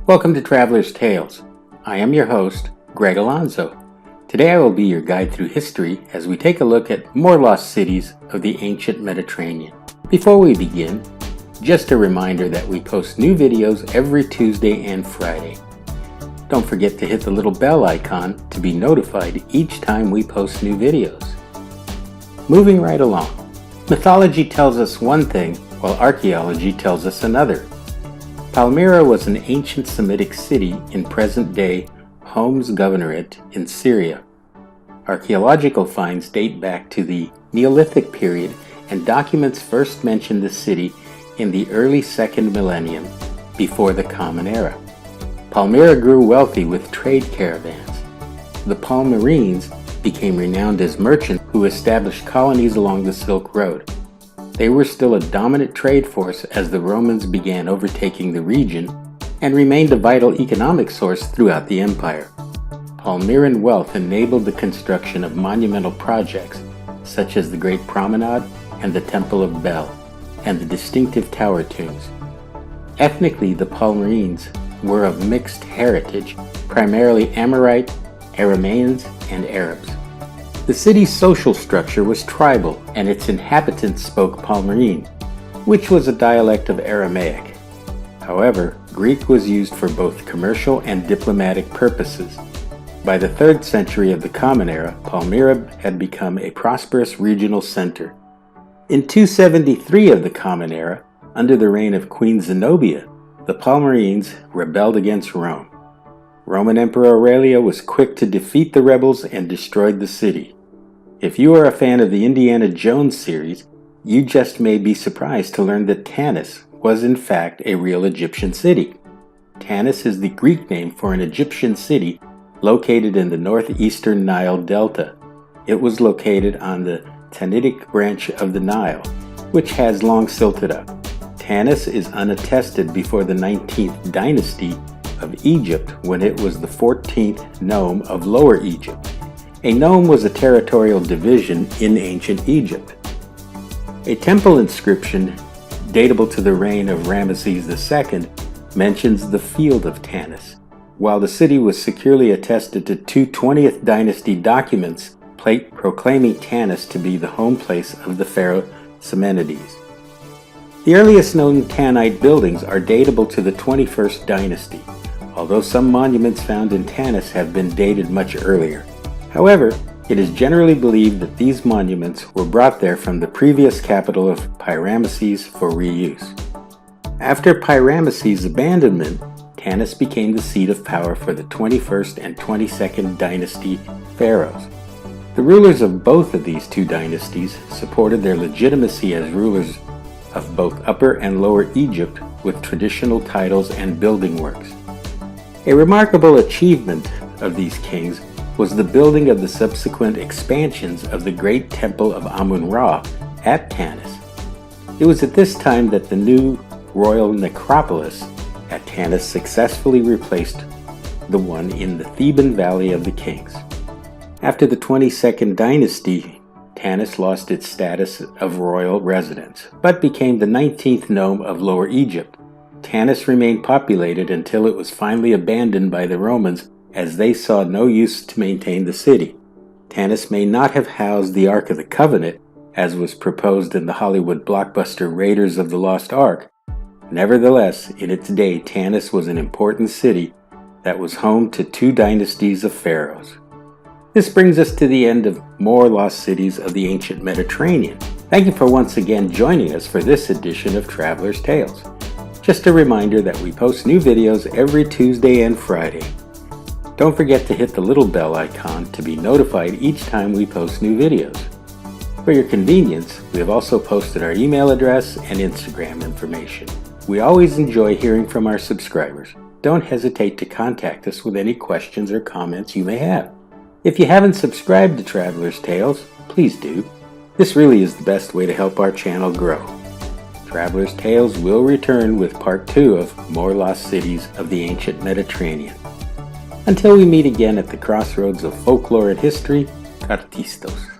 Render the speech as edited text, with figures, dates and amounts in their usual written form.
Welcome to Traveler's Tales. I am your host, Greg Alonzo. Today I will be your guide through history as we take a look at more lost cities of the ancient Mediterranean. Before we begin, just a reminder that we post new videos every Tuesday and Friday. Don't forget to hit the little bell icon to be notified each time we post new videos. Moving right along. Mythology tells us one thing, while archaeology tells us another. Palmyra was an ancient Semitic city in present-day Homs Governorate in Syria. Archaeological finds date back to the Neolithic period, and documents first mention the city in the early 2nd millennium before the Common Era. Palmyra grew wealthy with trade caravans. The Palmyrines became renowned as merchants who established colonies along the Silk Road. They were still a dominant trade force as the Romans began overtaking the region and remained a vital economic source throughout the empire. Palmyran wealth enabled the construction of monumental projects such as the Great Promenade and the Temple of Bel, and the distinctive tower tombs. Ethnically, the Palmyrines were of mixed heritage, primarily Amorite, Aramaeans, and Arabs. The city's social structure was tribal, and its inhabitants spoke Palmyrene, which was a dialect of Aramaic. However, Greek was used for both commercial and diplomatic purposes. By the 3rd century of the Common Era, Palmyra had become a prosperous regional center. In 273 of the Common Era, under the reign of Queen Zenobia, the Palmyrines rebelled against Rome. Roman Emperor Aurelian was quick to defeat the rebels and destroyed the city. If you are a fan of the Indiana Jones series, you just may be surprised to learn that Tanis was in fact a real Egyptian city. Tanis is the Greek name for an Egyptian city located in the northeastern Nile Delta. It was located on the Tanitic branch of the Nile, which has long silted up. Tanis is unattested before the 19th dynasty of Egypt, when it was the 14th nome of Lower Egypt. A nome was a territorial division in ancient Egypt. A temple inscription, datable to the reign of Ramesses II, mentions the field of Tanis, while the city was securely attested to two 20th dynasty documents proclaiming Tanis to be the home place of the pharaoh Simonides. The earliest known Tanite buildings are datable to the 21st dynasty, although some monuments found in Tanis have been dated much earlier. However, it is generally believed that these monuments were brought there from the previous capital of Pyramesses for reuse. After Pyramesses' abandonment, Tanis became the seat of power for the 21st and 22nd dynasty pharaohs. The rulers of both of these two dynasties supported their legitimacy as rulers of both Upper and Lower Egypt with traditional titles and building works. A remarkable achievement of these kings was the building of the subsequent expansions of the great temple of Amun-Ra at Tanis. It was at this time that the new royal necropolis at Tanis successfully replaced the one in the Theban Valley of the Kings. After the 22nd dynasty, Tanis lost its status of royal residence, but became the 19th nome of Lower Egypt. Tanis remained populated until it was finally abandoned by the Romans, as they saw no use to maintain the city. Tanis may not have housed the Ark of the Covenant, as was proposed in the Hollywood blockbuster Raiders of the Lost Ark. Nevertheless, in its day, Tanis was an important city that was home to two dynasties of pharaohs. This brings us to the end of more lost cities of the ancient Mediterranean. Thank you for once again joining us for this edition of Traveler's Tales. Just a reminder that we post new videos every Tuesday and Friday. Don't forget to hit the little bell icon to be notified each time we post new videos. For your convenience, we have also posted our email address and Instagram information. We always enjoy hearing from our subscribers. Don't hesitate to contact us with any questions or comments you may have. If you haven't subscribed to Traveler's Tales, please do. This really is the best way to help our channel grow. Traveler's Tales will return with part 2 of more lost cities of the ancient Mediterranean. Until we meet again at the crossroads of folklore and history, Kartistos.